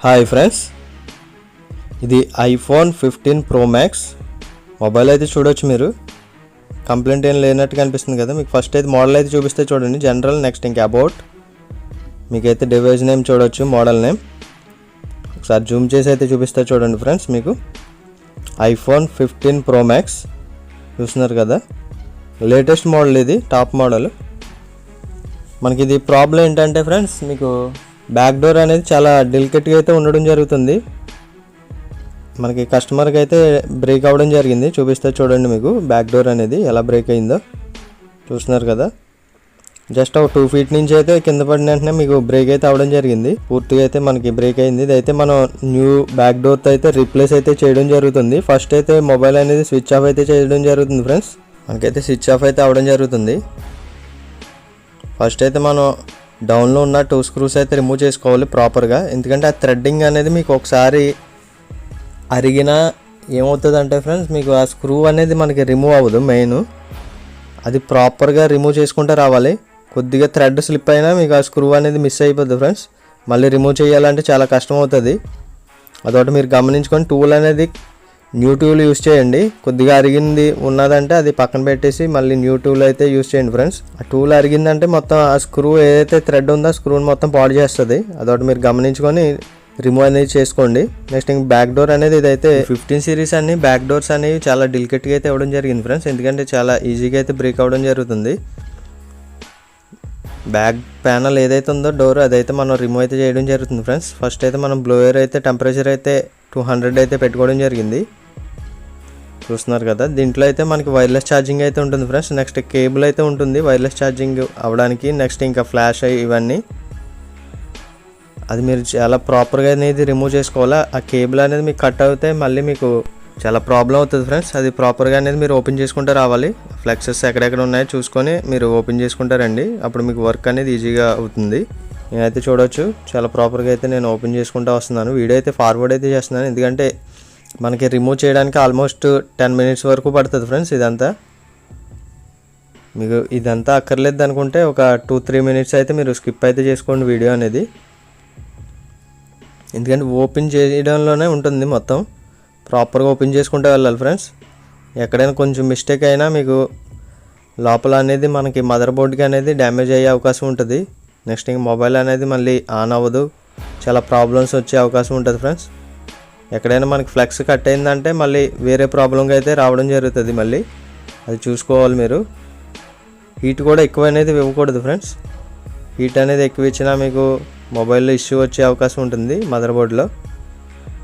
Hi friends, ఇది iPhone 15 pro max mobile అయితే చూడొచ్చు. మీరు కంప్లైంట్ ఏం లేనట్టుగా అనిపిస్తుంది కదా. మీకు ఫస్ట్ అయితే మోడల్ అయితే చూపిస్తే చూడండి, జనరల్. నెక్స్ట్ ఇంకా అబౌట్, మీకైతే డివైస్ నేమ్ చూడొచ్చు, మోడల్ నేమ్. ఒకసారి జూమ్ చేసి అయితే చూపిస్తే చూడండి ఫ్రెండ్స్. మీకు ఐఫోన్ 15 ప్రో మ్యాక్స్ చూస్తున్నారు కదా, లేటెస్ట్ మోడల్, ఇది టాప్ మోడల్. మనకి ఇది ప్రాబ్లం ఏంటంటే ఫ్రెండ్స్, మీకు బ్యాక్ డోర్ అనేది చాలా డెలికేట్గా అయితే ఉండడం జరుగుతుంది. మనకి కస్టమర్కి అయితే బ్రేక్ అవ్వడం జరిగింది. చూపిస్తే చూడండి, మీకు బ్యాక్ డోర్ అనేది ఎలా బ్రేక్ అయిందో చూస్తున్నారు కదా. జస్ట్ ఒక 2 feet నుంచి అయితే కింద పడిన వెంటనే మీకు బ్రేక్ అయితే అవ్వడం జరిగింది. పూర్తిగా అయితే మనకి బ్రేక్ అయింది. ఇది అయితే మనం న్యూ బ్యాక్ డోర్తో అయితే రీప్లేస్ అయితే చేయడం జరుగుతుంది. ఫస్ట్ అయితే మొబైల్ అనేది స్విచ్ ఆఫ్ అయితే చేయడం జరుగుతుంది ఫ్రెండ్స్. మనకైతే స్విచ్ ఆఫ్ అయితే అవ్వడం జరుగుతుంది. ఫస్ట్ అయితే మనం డౌన్లో ఉన్న 2 screws అయితే రిమూవ్ చేసుకోవాలి ప్రాపర్గా. ఎందుకంటే ఆ థ్రెడ్డింగ్ అనేది మీకు ఒకసారి అరిగినా ఏమవుతుంది అంటే ఫ్రెండ్స్, మీకు ఆ స్క్రూ అనేది మనకి రిమూవ్ అవ్వదు. మెయిన్ అది ప్రాపర్గా రిమూవ్ చేసుకుంటే రావాలి. కొద్దిగా థ్రెడ్ స్లిప్ అయినా మీకు ఆ స్క్రూ అనేది మిస్ అయిపోద్ది ఫ్రెండ్స్. మళ్ళీ రిమూవ్ చేయాలంటే చాలా కష్టం అవుతుంది. అదొకటి మీరు గమనించుకొని టూల్ అనేది న్యూ టూల్ యూస్ చేయండి. కొద్దిగా అరిగింది ఉన్నదంటే అది పక్కన పెట్టేసి మళ్ళీ న్యూ టూల్ అయితే యూస్ చేయండి ఫ్రెండ్స్. ఆ టూల్ అరిగిందంటే మొత్తం ఆ స్క్రూ ఏదైతే థ్రెడ్ ఉందో ఆ స్క్రూని మొత్తం పాడు చేస్తుంది. అదొకటి మీరు గమనించుకొని రిమూవ్ అనేది చేసుకోండి. నెక్స్ట్ ఇంక బ్యాక్ డోర్ అనేది, ఇదైతే 15 సిరీస్ అన్ని బ్యాక్ డోర్స్ అనేవి చాలా డెలికేట్గా అయితే ఇవ్వడం జరిగింది ఫ్రెండ్స్. ఎందుకంటే చాలా ఈజీగా అయితే బ్రేక్ అవ్వడం జరుగుతుంది. బ్యాక్ ప్యానల్ ఏదైతే ఉందో డోర్, అదైతే మనం రిమూవ్ అయితే చేయడం జరుగుతుంది ఫ్రెండ్స్. ఫస్ట్ అయితే మనం బ్లోయర్ అయితే టెంపరేచర్ అయితే 200 అయితే పెట్టుకోవడం జరిగింది. చూస్తున్నారు కదా. దీంట్లో అయితే మనకి వైర్లెస్ ఛార్జింగ్ అయితే ఉంటుంది ఫ్రెండ్స్. నెక్స్ట్ కేబుల్ అయితే ఉంటుంది వైర్లెస్ ఛార్జింగ్ అవ్వడానికి. నెక్స్ట్ ఇంకా ఫ్లాష్ ఇవన్నీ అది మీరు చాలా ప్రాపర్గా అనేది రిమూవ్ చేసుకోవాలా. ఆ కేబుల్ అనేది మీకు కట్ అవుతే మళ్ళీ మీకు చాలా ప్రాబ్లం అవుతుంది ఫ్రెండ్స్. అది ప్రాపర్గా అనేది మీరు ఓపెన్ చేసుకుంటే రావాలి. ఫ్లెక్సెస్ ఎక్కడెక్కడ ఉన్నాయో చూసుకొని మీరు ఓపెన్ చేసుకుంటారండి. అప్పుడు మీకు వర్క్ అనేది ఈజీగా అవుతుంది. నేనైతే చూడవచ్చు, చాలా ప్రాపర్గా అయితే నేను ఓపెన్ చేసుకుంటూ వస్తున్నాను. వీడియో అయితే ఫార్వర్డ్ అయితే చేస్తున్నాను, ఎందుకంటే మనకి రిమూవ్ చేయడానికి ఆల్మోస్ట్ 10 minutes వరకు పడుతుంది ఫ్రెండ్స్. ఇదంతా మీకు ఇదంతా అక్కర్లేదు అనుకుంటే ఒక 2-3 minutes అయితే మీరు స్కిప్ అయితే చేసుకోండి వీడియో అనేది. ఎందుకంటే ఓపెన్ చేయడంలోనే ఉంటుంది మొత్తం. ప్రాపర్గా ఓపెన్ చేసుకుంటూ వెళ్ళాలి ఫ్రెండ్స్. ఎక్కడైనా కొంచెం మిస్టేక్ అయినా మీకు లోపల అనేది మనకి మదర్ బోర్డ్కి అనేది డ్యామేజ్ అయ్యే అవకాశం ఉంటుంది. నెక్స్ట్ ఇంక మొబైల్ అనేది మళ్ళీ ఆన్ అవ్వదు, చాలా ప్రాబ్లమ్స్ వచ్చే అవకాశం ఉంటుంది ఫ్రెండ్స్. ఎక్కడైనా మనకి ఫ్లెక్స్ కట్ అయిందంటే మళ్ళీ వేరే ప్రాబ్లంగా అయితే రావడం జరుగుతుంది. మళ్ళీ అది చూసుకోవాలి మీరు. హీట్ కూడా ఎక్కువ అనేది ఇవ్వకూడదు ఫ్రెండ్స్. హీట్ అనేది ఎక్కువ ఇచ్చినా మీకు మొబైల్లో ఇష్యూ వచ్చే అవకాశం ఉంటుంది మదర్ బోర్డ్లో.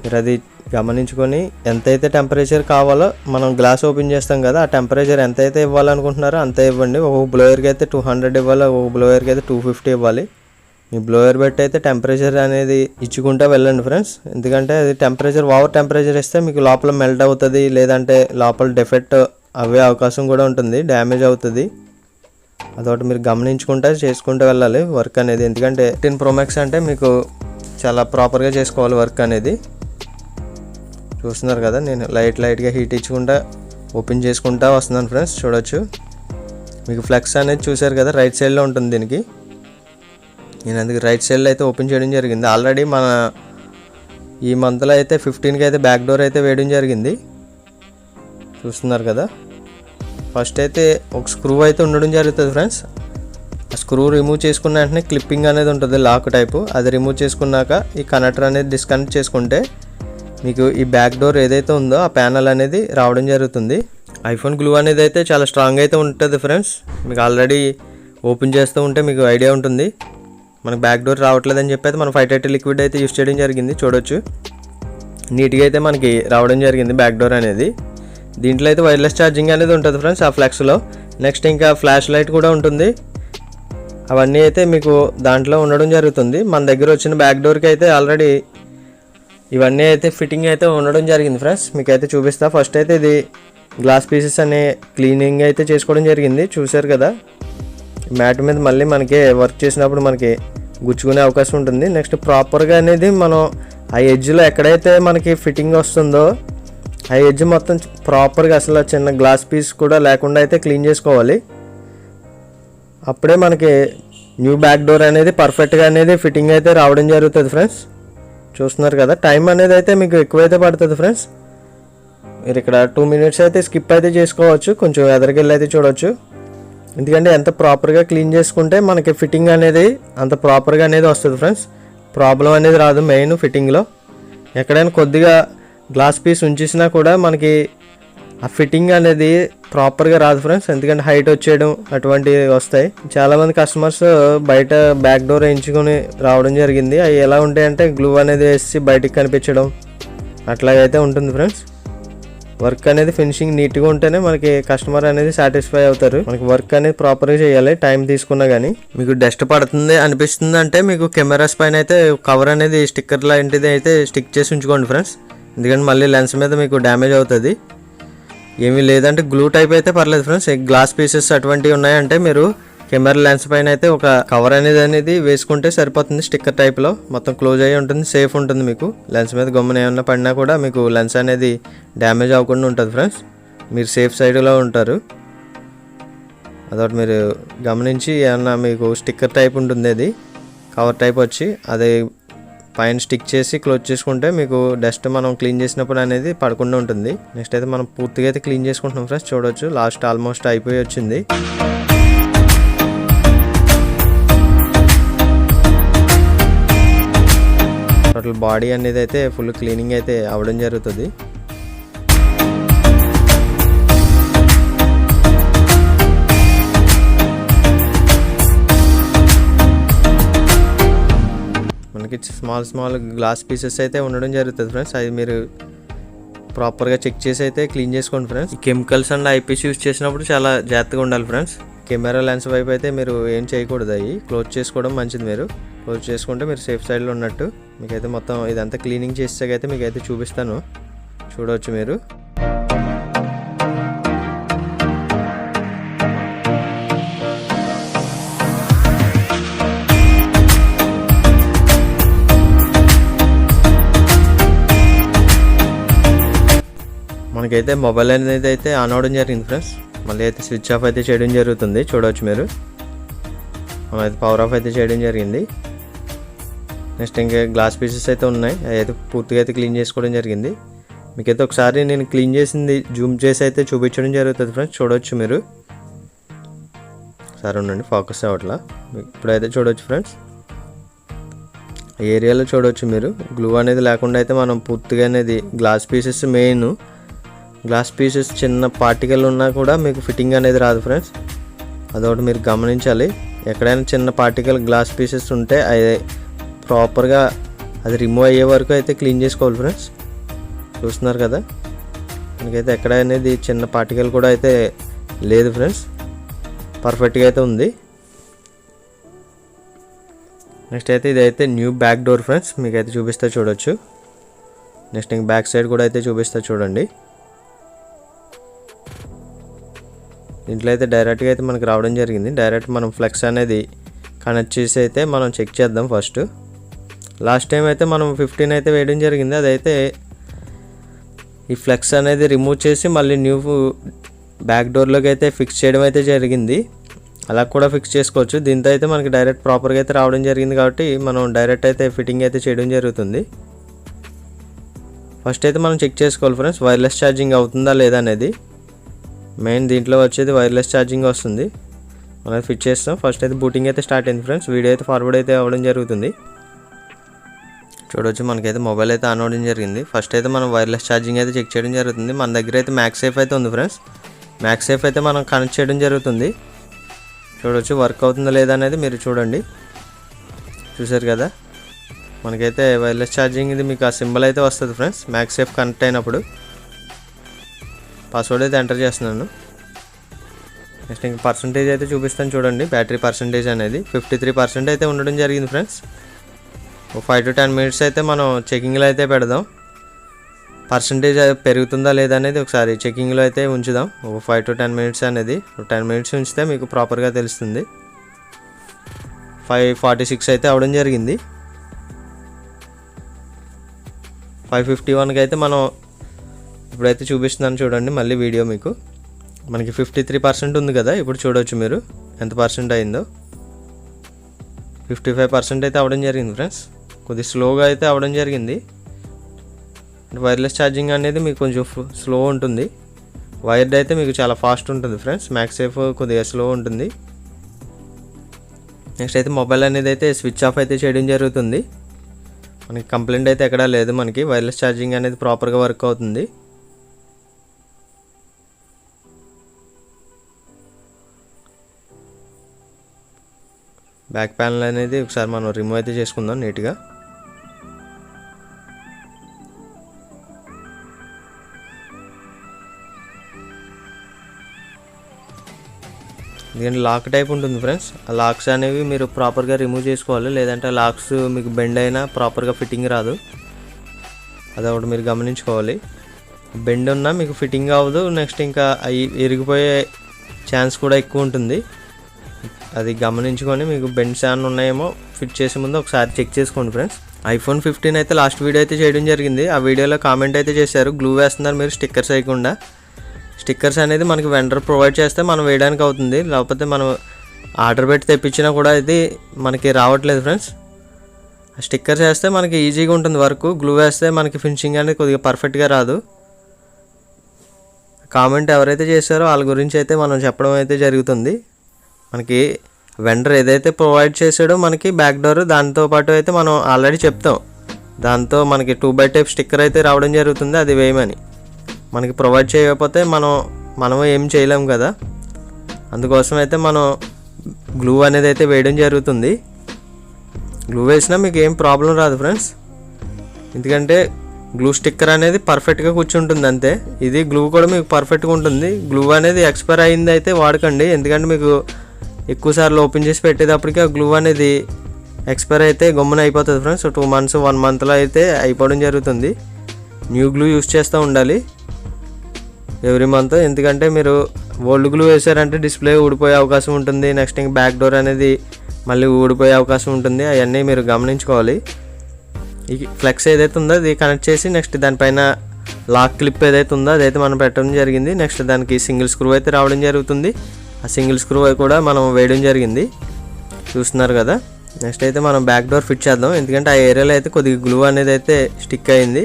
మీరు అది గమనించుకొని ఎంతైతే టెంపరేచర్ కావాలో, మనం గ్లాస్ ఓపెన్ చేస్తాం కదా, ఆ టెంపరేచర్ ఎంతైతే ఇవ్వాలనుకుంటున్నారో అంతే ఇవ్వండి. ఒక బ్లోయర్కి అయితే 200 ఇవ్వాలి, ఒక బ్లోయర్కి అయితే 250 ఇవ్వాలి. మీ బ్లోయర్ బట్టి అయితే టెంపరేచర్ అనేది ఇచ్చుకుంటూ వెళ్ళండి ఫ్రెండ్స్. ఎందుకంటే అది ఓవర్ టెంపరేచర్ ఇస్తే మీకు లోపల మెల్ట్ అవుతుంది, లేదంటే లోపల డిఫెక్ట్ అవే అవకాశం కూడా ఉంటుంది, డ్యామేజ్ అవుతుంది. అదొకటి మీరు గమనించుకుంటూ చేసుకుంటూ వెళ్ళాలి వర్క్ అనేది. ఎందుకంటే 15 ప్రో మ్యాక్స్ అంటే మీకు చాలా ప్రాపర్గా చేసుకోవాలి వర్క్ అనేది. చూస్తున్నారు కదా, నేను లైట్గా హీట్ ఇచ్చుకుంటా ఓపెన్ చేసుకుంటా వస్తున్నాను ఫ్రెండ్స్. చూడొచ్చు, మీకు ఫ్లెక్స్ అనేది చూసారు కదా, రైట్ సైడ్లో ఉంటుంది దీనికి. నేను అందుకు రైట్ సైడ్లో అయితే ఓపెన్ చేయడం జరిగింది. ఆల్రెడీ మన ఈ మంత్లో అయితే 15కి అయితే బ్యాక్ డోర్ అయితే వేయడం జరిగింది. చూస్తున్నారు కదా. ఫస్ట్ అయితే ఒక స్క్రూ అయితే ఉండడం జరుగుతుంది ఫ్రెండ్స్. ఆ స్క్రూ రిమూవ్ చేసుకున్న వెంటనే క్లిప్పింగ్ అనేది ఉంటుంది, లాక్ టైపు. అది రిమూవ్ చేసుకున్నాక ఈ కనెక్టర్ అనేది డిస్కనెక్ట్ చేసుకుంటే మీకు ఈ బ్యాక్ డోర్ ఏదైతే ఉందో ఆ ప్యానల్ అనేది రావడం జరుగుతుంది. ఐఫోన్ గ్లూ అనేది అయితే చాలా స్ట్రాంగ్ అయితే ఉంటుంది ఫ్రెండ్స్. మీకు ఆల్రెడీ ఓపెన్ చేస్తూ ఉంటే మీకు ఐడియా ఉంటుంది. మనకు బ్యాక్ డోర్ రావట్లేదని చెప్పి మనం 530 లిక్విడ్ అయితే యూస్ చేయడం జరిగింది. చూడొచ్చు, నీట్గా అయితే మనకి రావడం జరిగింది బ్యాక్ డోర్ అనేది. దీంట్లో అయితే వైర్లెస్ ఛార్జింగ్ అనేది ఉంటుంది ఫ్రెండ్స్ ఆ ఫ్లెక్స్లో. నెక్స్ట్ ఇంకా ఫ్లాష్ లైట్ కూడా ఉంటుంది. అవన్నీ అయితే మీకు దాంట్లో ఉండడం జరుగుతుంది. మన దగ్గర వచ్చిన బ్యాక్ డోర్కి అయితే ఆల్రెడీ ఇవన్నీ అయితే ఫిట్టింగ్ అయితే ఉండడం జరిగింది ఫ్రెండ్స్. మీకైతే చూపిస్తా. ఫస్ట్ అయితే ఇది గ్లాస్ పీసెస్ అనే క్లీనింగ్ అయితే చేసుకోవడం జరిగింది. చూసారు కదా, మ్యాట్ మీద మళ్ళీ మనకి వర్క్ చేసినప్పుడు మనకి గుచ్చుకునే అవకాశం ఉంటుంది. నెక్స్ట్ ప్రాపర్గా అనేది మనం ఆ ఎడ్జ్లో ఎక్కడైతే మనకి ఫిట్టింగ్ వస్తుందో ఆ ఎడ్జ్ మొత్తం ప్రాపర్గా అసలు చిన్న గ్లాస్ పీస్ కూడా లేకుండా అయితే క్లీన్ చేసుకోవాలి. అప్పుడే మనకి న్యూ బ్యాక్ డోర్ అనేది పర్ఫెక్ట్గా అనేది ఫిట్టింగ్ అయితే రావడం జరుగుతుంది ఫ్రెండ్స్. చూస్తున్నారు కదా, టైం అనేది అయితే మీకు ఎక్కువైతే పడుతుంది ఫ్రెండ్స్. మీరు ఇక్కడ 2 minutes అయితే స్కిప్ అయితే చేసుకోవచ్చు, కొంచెం ఎదరికెళ్ళి అయితే చూడవచ్చు. ఎందుకంటే ఎంత ప్రాపర్గా క్లీన్ చేసుకుంటే మనకి ఫిట్టింగ్ అనేది అంత ప్రాపర్గా అనేది వస్తుంది ఫ్రెండ్స్. ప్రాబ్లం అనేది రాదు మెయిన్ ఫిట్టింగ్లో. ఎక్కడైనా కొద్దిగా గ్లాస్ పీస్ ఉంచేసినా కూడా మనకి ఆ ఫిట్టింగ్ అనేది ప్రాపర్గా రాదు ఫ్రెండ్స్. ఎందుకంటే హైట్ వచ్చేయడం అటువంటివి వస్తాయి. చాలామంది కస్టమర్స్ బయట బ్యాక్ డోర్ వేయించుకొని రావడం జరిగింది. అవి ఎలా ఉంటాయంటే గ్లూ అనేది వేసి బయటికి కనిపించడం అట్లాగైతే ఉంటుంది ఫ్రెండ్స్. వర్క్ అనేది ఫినిషింగ్ నీట్గా ఉంటేనే మనకి కస్టమర్ అనేది సాటిస్ఫై అవుతారు. మనకి వర్క్ అనేది ప్రాపర్గా చేయాలి, టైం తీసుకున్నా కానీ. మీకు డస్ట్ పడుతుంది అనిపిస్తుంది అంటే మీకు కెమెరాస్ పైన అయితే కవర్ అనేది స్టిక్కర్ లాంటిది అయితే స్టిక్ చేసి ఉంచుకోండి ఫ్రెండ్స్. ఎందుకంటే మళ్ళీ లెన్స్ మీద మీకు డ్యామేజ్ అవుతుంది. ఏమీ లేదంటే గ్లూ టైప్ అయితే పర్లేదు ఫ్రెండ్స్. గ్లాస్ పీసెస్ అటువంటివి ఉన్నాయంటే మీరు కెమెరా లెన్స్ పైన అయితే ఒక కవర్ అనేది వేసుకుంటే సరిపోతుంది. స్టిక్కర్ టైప్లో మొత్తం క్లోజ్ అయ్యి ఉంటుంది, సేఫ్ ఉంటుంది. మీకు లెన్స్ మీద గమ్మున ఏమన్నా పడినా కూడా మీకు లెన్స్ అనేది డ్యామేజ్ అవ్వకుండా ఉంటుంది ఫ్రెండ్స్. మీరు సేఫ్ సైడ్లో ఉంటారు. అదొకటి మీరు గమనించి ఏమన్నా మీకు స్టిక్కర్ టైప్ ఉంటుంది, అది కవర్ టైప్ వచ్చి అది పైన స్టిక్ చేసి క్లోజ్ చేసుకుంటే మీకు డస్ట్ మనం క్లీన్ చేసినప్పుడు అనేది పడకుండా ఉంటుంది. నెక్స్ట్ అయితే మనం పూర్తిగా అయితే క్లీన్ చేసుకుంటున్నాం ఫ్రెండ్స్. చూడవచ్చు లాస్ట్ ఆల్మోస్ట్ అయిపోయి వచ్చింది. టోటల్ బాడీ అనేది అయితే ఫుల్ క్లీనింగ్ అయితే అవ్వడం జరుగుతుంది. మనకి స్మాల్ గ్లాస్ పీసెస్ అయితే ఉండడం జరుగుతుంది ఫ్రెండ్స్. అది మీరు ప్రాపర్గా చెక్ చేసి అయితే క్లీన్ చేసుకోండి friends. Chemicals and eyepiece use చేసినప్పుడు చాలా జాగ్రత్తగా ఉండాలి ఫ్రెండ్స్. కెమెరా లెన్స్ వైపు అయితే మీరు ఏం చేయకూడదు, అవి క్లోజ్ చేసుకోవడం మంచిది. మీరు క్లోజ్ చేసుకుంటే మీరు సేఫ్ సైడ్లో ఉన్నట్టు. మీకైతే మొత్తం ఇదంతా క్లీనింగ్ చేసాకైతే మీకైతే చూపిస్తాను, చూడవచ్చు మీరు. మనకైతే మొబైల్ అనేది అయితే ఆన్ అవ్వడం జరిగింది ఫ్రెండ్స్. మళ్ళీ అయితే స్విచ్ ఆఫ్ అయితే చేయడం జరుగుతుంది, చూడవచ్చు మీరు. అయితే పవర్ ఆఫ్ అయితే చేయడం జరిగింది. నెక్స్ట్ ఇంకా గ్లాస్ పీసెస్ అయితే ఉన్నాయి, అవి అయితే పూర్తిగా అయితే క్లీన్ చేసుకోవడం జరిగింది. మీకైతే ఒకసారి నేను క్లీన్ చేసింది జూమ్ చేసి అయితే చూపించడం జరుగుతుంది ఫ్రెండ్స్. చూడవచ్చు మీరు. సరే ఉండండి, ఫోకస్ అవ్వట్లా. ఇప్పుడైతే చూడవచ్చు ఫ్రెండ్స్, ఏరియాలో చూడవచ్చు మీరు. గ్లూ అనేది లేకుండా అయితే మనం పూర్తిగా అనేది glass pieces main glass pieces చిన్న పార్టికల్ ఉన్నా కూడా మీకు ఫిట్టింగ్ అనేది రాదు ఫ్రెండ్స్. అదొకటి మీరు గమనించాలి. ఎక్కడైనా చిన్న పార్టికల్ గ్లాస్ పీసెస్ ఉంటే అది ప్రాపర్గా అది రిమూవ్ అయ్యే వరకు అయితే క్లీన్ చేసుకోవాలి ఫ్రెండ్స్. చూస్తున్నారు కదా, మనకైతే ఎక్కడ అనేది చిన్న పార్టికల్ కూడా అయితే లేదు ఫ్రెండ్స్, పర్ఫెక్ట్గా అయితే ఉంది. నెక్స్ట్ అయితే ఇదైతే న్యూ బ్యాక్ డోర్ ఫ్రెండ్స్, మీకైతే చూపిస్తా చూడొచ్చు. నెక్స్ట్ ఇంక బ్యాక్ సైడ్ కూడా అయితే చూపిస్తా చూడండి. దీంట్లో అయితే డైరెక్ట్గా అయితే మనకు రావడం జరిగింది. డైరెక్ట్ మనం ఫ్లెక్స్ అనేది కనెక్ట్ చేసి అయితే మనం చెక్ చేద్దాం ఫస్ట్. లాస్ట్ టైం అయితే మనం 15 అయితే వేయడం జరిగింది. అదైతే ఈ ఫ్లెక్స్ అనేది రిమూవ్ చేసి మళ్ళీ న్యూ బ్యాక్ డోర్లోకి అయితే ఫిక్స్ చేయడం అయితే జరిగింది. అలా కూడా ఫిక్స్ చేసుకోవచ్చు. దీంతో అయితే మనకి డైరెక్ట్ ప్రాపర్గా అయితే రావడం జరిగింది కాబట్టి మనం డైరెక్ట్ అయితే ఫిట్టింగ్ అయితే చేయడం జరుగుతుంది. ఫస్ట్ అయితే మనం చెక్ చేసుకోవాలి ఫ్రెండ్స్, వైర్లెస్ ఛార్జింగ్ అవుతుందా లేదా అనేది. మెయిన్ దీంట్లో వచ్చేది వైర్లెస్ ఛార్జింగ్ వస్తుంది. మనం ఫిట్ చేస్తాం. ఫస్ట్ అయితే బూటింగ్ అయితే స్టార్ట్ అయింది ఫ్రెండ్స్. వీడియో అయితే ఫార్వర్డ్ అయితే అవ్వడం జరుగుతుంది. చూడవచ్చు మనకైతే మొబైల్ అయితే ఆన్ అవ్వడం జరిగింది. ఫస్ట్ అయితే మనం వైర్లెస్ ఛార్జింగ్ అయితే చెక్ చేయడం జరుగుతుంది. మన దగ్గర అయితే మ్యాక్సేఫ్ అయితే ఉంది ఫ్రెండ్స్. మ్యాక్సేఫ్ అయితే మనం కనెక్ట్ చేయడం జరుగుతుంది. చూడవచ్చు వర్క్ అవుతుందా లేదా అనేది మీరు చూడండి. చూసారు కదా, మనకైతే వైర్లెస్ ఛార్జింగ్ ఇది మీకు ఆ సింబల్ అయితే వస్తుంది ఫ్రెండ్స్. మ్యాక్సేఫ్ కనెక్ట్ అయినప్పుడు పాస్వర్డ్ అయితే ఎంటర్ చేస్తున్నాను. నెక్స్ట్ ఇంక పర్సంటేజ్ అయితే చూపిస్తాను చూడండి. బ్యాటరీ పర్సంటేజ్ అనేది 53% అయితే ఉండడం జరిగింది ఫ్రెండ్స్. 5 to 10 minutes అయితే మనం చెకింగ్లో అయితే పెడదాం. పర్సంటేజ్ పెరుగుతుందా లేదా అనేది ఒకసారి చెకింగ్లో అయితే ఉంచుదాం. ఒక 5 to 10 minutes అనేది 10 minutes ఉంచితే మీకు ప్రాపర్గా తెలుస్తుంది. 546 అయితే అవ్వడం జరిగింది. 551కి అయితే మనం ఇప్పుడైతే చూపిస్తున్నాను చూడండి. మళ్ళీ వీడియో మీకు మనకి 53% ఉంది కదా, ఇప్పుడు చూడవచ్చు మీరు ఎంత పర్సెంట్ అయిందో. 55% అయితే అవ్వడం జరిగింది ఫ్రెండ్స్. కొద్దిగా స్లోగా అయితే అవ్వడం జరిగింది. వైర్లెస్ ఛార్జింగ్ అనేది మీకు కొంచెం స్లో ఉంటుంది, వైర్డ్ అయితే మీకు చాలా ఫాస్ట్ ఉంటుంది ఫ్రెండ్స్. మ్యాక్సేఫ్ కొద్దిగా స్లో ఉంటుంది. నెక్స్ట్ అయితే మొబైల్ అనేది అయితే స్విచ్ ఆఫ్ అయితే చేయడం జరుగుతుంది. మనకి కంప్లైంట్ అయితే ఎక్కడా లేదు, మనకి వైర్లెస్ ఛార్జింగ్ అనేది ప్రాపర్గా వర్క్ అవుతుంది. బ్యాక్ ప్యానల్ అనేది ఒకసారి మనం రిమూవ్ అయితే చేసుకుందాం నీట్గా. దీని లాక్ టైప్ ఉంటుంది ఫ్రెండ్స్. ఆ లాక్స్ అనేవి మీరు ప్రాపర్గా రిమూవ్ చేసుకోవాలి, లేదంటే లాక్స్ మీకు బెండ్ అయినా ప్రాపర్గా ఫిట్టింగ్ రాదు. అదొకటి మీరు గమనించుకోవాలి. బెండ్ ఉన్నా మీకు ఫిట్టింగ్ అవ్వదు, నెక్స్ట్ ఇంకా అవి ఇరిగిపోయే ఛాన్స్ కూడా ఎక్కువ ఉంటుంది. అది గమనించుకొని మీకు బెండ్స్ ఏమైనా ఉన్నాయేమో ఫిట్ చేసే ముందు ఒకసారి చెక్ చేసుకోండి ఫ్రెండ్స్. iPhone 15 అయితే లాస్ట్ వీడియో అయితే చేయడం జరిగింది. ఆ వీడియోలో కామెంట్ అయితే చేశారు, గ్లూ వేస్తున్నారు మీరు స్టిక్కర్స్ వేయకుండా. స్టిక్కర్స్ అనేది మనకి వెండర్ ప్రొవైడ్ చేస్తే మనం వేయడానికి అవుతుంది, లేకపోతే మనం ఆర్డర్ పెట్టి తెప్పించినా కూడా ఇది మనకి రావట్లేదు ఫ్రెండ్స్. ఆ స్టిక్కర్స్ వేస్తే మనకి ఈజీగా ఉంటుంది వర్క్, గ్లూ వేస్తే మనకి ఫినిషింగ్ అనేది కొద్దిగా పర్ఫెక్ట్గా రాదు. కామెంట్ ఎవరైతే చేశారో వాళ్ళ గురించి అయితే మనం చెప్పడం అయితే జరుగుతుంది. మనకి వెండర్ ఏదైతే ప్రొవైడ్ చేసాడో మనకి బ్యాక్ డోర్, దాంతోపాటు అయితే మనం ఆల్రెడీ చెప్తాం, దాంతో మనకి 2x టైప్ స్టిక్కర్ అయితే రావడం జరుగుతుంది, అది వేయమని. మనకి ప్రొవైడ్ చేయకపోతే మనం ఏం చేయలేం కదా, అందుకోసం అయితే మనం గ్లూ అనేది అయితే వేయడం జరుగుతుంది. గ్లూ వేసినా మీకు ఏం ప్రాబ్లం రాదు ఫ్రెండ్స్, ఎందుకంటే గ్లూ స్టిక్కర్ అనేది పర్ఫెక్ట్గా కూర్చుంటుంది అంతే. ఇది గ్లూ కూడా మీకు పర్ఫెక్ట్గా ఉంటుంది. గ్లూ అనేది ఎక్స్పైర్ అయింది అయితే వాడకండి, ఎందుకంటే మీకు ఎక్కువసార్లు ఓపెన్ చేసి పెట్టేటప్పటికి ఆ గ్లూ అనేది ఎక్స్పైర్ అయితే గమ్మున అయిపోతుంది ఫ్రెండ్స్. 2 months 1 monthలో అయితే అయిపోవడం జరుగుతుంది. న్యూ గ్లూ యూస్ చేస్తూ ఉండాలి ఎవ్రీ మంత్, ఎందుకంటే మీరు ఓల్డ్ గ్లూ వేసారంటే డిస్ప్లే ఊడిపోయే అవకాశం ఉంటుంది. నెక్స్ట్ ఇంక బ్యాక్ డోర్ అనేది మళ్ళీ ఊడిపోయే అవకాశం ఉంటుంది, అవన్నీ మీరు గమనించుకోవాలి. ఈ ఫ్లెక్స్ ఏదైతే ఉందో అది కనెక్ట్ చేసి నెక్స్ట్ దానిపైన లాక్ క్లిప్ ఏదైతే ఉందో అదైతే మనం పెట్టడం జరిగింది. నెక్స్ట్ దానికి సింగిల్ స్క్రూ అయితే రావడం జరుగుతుంది. ఆ సింగిల్ స్క్రూ కూడా మనం వేయడం జరిగింది, చూస్తున్నారు కదా. నెక్స్ట్ అయితే మనం బ్యాక్ డోర్ ఫిట్ చేద్దాం, ఎందుకంటే ఆ ఏరియాలో అయితే కొద్దిగా గ్లూ అనేది అయితే స్టిక్ అయింది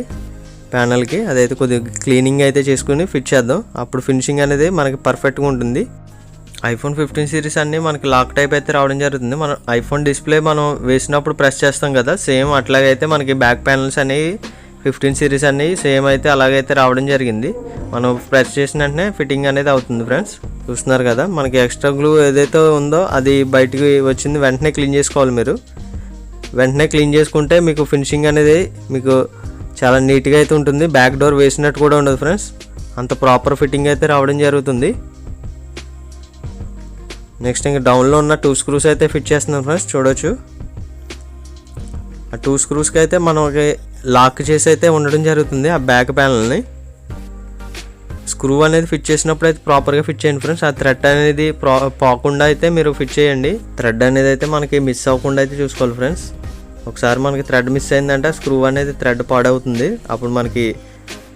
ప్యానల్కి. అదైతే కొద్దిగా క్లీనింగ్ అయితే చేసుకుని ఫిట్ చేద్దాం, అప్పుడు ఫినిషింగ్ అనేది మనకి పర్ఫెక్ట్గా ఉంటుంది. iPhone 15 సిరీస్ అన్నీ మనకి లాక్ టైప్ అయితే రావడం జరుగుతుంది. మనం ఐఫోన్ డిస్ప్లే మనం వేసినప్పుడు ప్రెస్ చేస్తాం కదా, సేమ్ అట్లాగైతే మనకి బ్యాక్ ప్యానల్స్ అనేవి 15 సిరీస్ అన్నీ సేమ్ అయితే అలాగైతే రావడం జరిగింది. మనం ప్రెస్ చేసిన వెంటనే ఫిట్టింగ్ అనేది అవుతుంది ఫ్రెండ్స్, చూస్తున్నారు కదా. మనకి ఎక్స్ట్రా గ్లూ ఏదైతే ఉందో అది బయటికి వచ్చింది, వెంటనే క్లీన్ చేసుకోవాలి మీరు. వెంటనే క్లీన్ చేసుకుంటే మీకు ఫినిషింగ్ అనేది మీకు చాలా నీట్గా అయితే ఉంటుంది. బ్యాక్ డోర్ వేసినట్టు కూడా ఉండదు ఫ్రెండ్స్, అంత ప్రాపర్ ఫిట్టింగ్ అయితే రావడం జరుగుతుంది. నెక్స్ట్ ఇంకా డౌన్లో ఉన్న 2 స్క్రూస్ అయితే ఫిట్ చేస్తున్నాం ఫ్రెండ్స్, చూడొచ్చు. ఆ 2 స్క్రూస్కి అయితే మనకి లాక్ చేసి అయితే ఉండడం జరుగుతుంది ఆ బ్యాక్ ప్యానల్ని. స్క్రూ అనేది ఫిట్ చేసినప్పుడు అయితే ప్రాపర్గా ఫిట్ చేయండి ఫ్రెండ్స్. ఆ థ్రెడ్ అనేది పోకుండా అయితే మీరు ఫిట్ చేయండి. థ్రెడ్ అనేది అయితే మనకి మిస్ అవ్వకుండా అయితే చూసుకోవాలి ఫ్రెండ్స్. ఒకసారి మనకి థ్రెడ్ మిస్ అయిందంటే స్క్రూ అనేది థ్రెడ్ పాడవుతుంది, అప్పుడు మనకి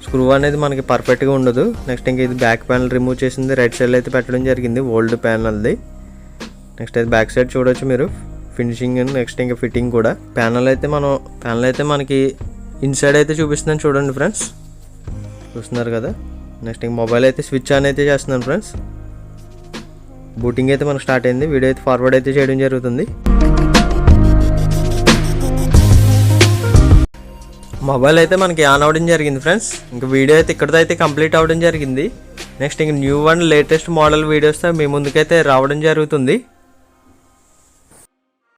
స్క్రూ అనేది మనకి పర్ఫెక్ట్గా ఉండదు. నెక్స్ట్ ఇంకా ఇది బ్యాక్ ప్యానల్ రిమూవ్ చేసింది, రైట్ సైడ్ అయితే పెట్టడం జరిగింది ఓల్డ్ ప్యానల్ది. నెక్స్ట్ అయితే బ్యాక్ సైడ్ చూడొచ్చు మీరు ఫినిషింగ్, నెక్స్ట్ ఇంకా ఫిట్టింగ్ కూడా. ప్యానల్ అయితే మనకి ఇన్సైడ్ అయితే చూపిస్తున్నాను చూడండి ఫ్రెండ్స్, చూస్తున్నారు కదా. నెక్స్ట్ ఇంక మొబైల్ అయితే స్విచ్ ఆన్ అయితే చేస్తున్నాను ఫ్రెండ్స్. బూటింగ్ అయితే మనకు స్టార్ట్ అయింది, వీడియో అయితే ఫార్వర్డ్ అయితే చేయడం జరుగుతుంది. మొబైల్ అయితే మనకి ఆన్ అవ్వడం జరిగింది ఫ్రెండ్స్. ఇంకా వీడియో అయితే ఇక్కడితో అయితే కంప్లీట్ అవ్వడం జరిగింది. నెక్స్ట్ ఇంక న్యూ లేటెస్ట్ మోడల్ వీడియోస్తో మీ ముందుకైతే రావడం జరుగుతుంది.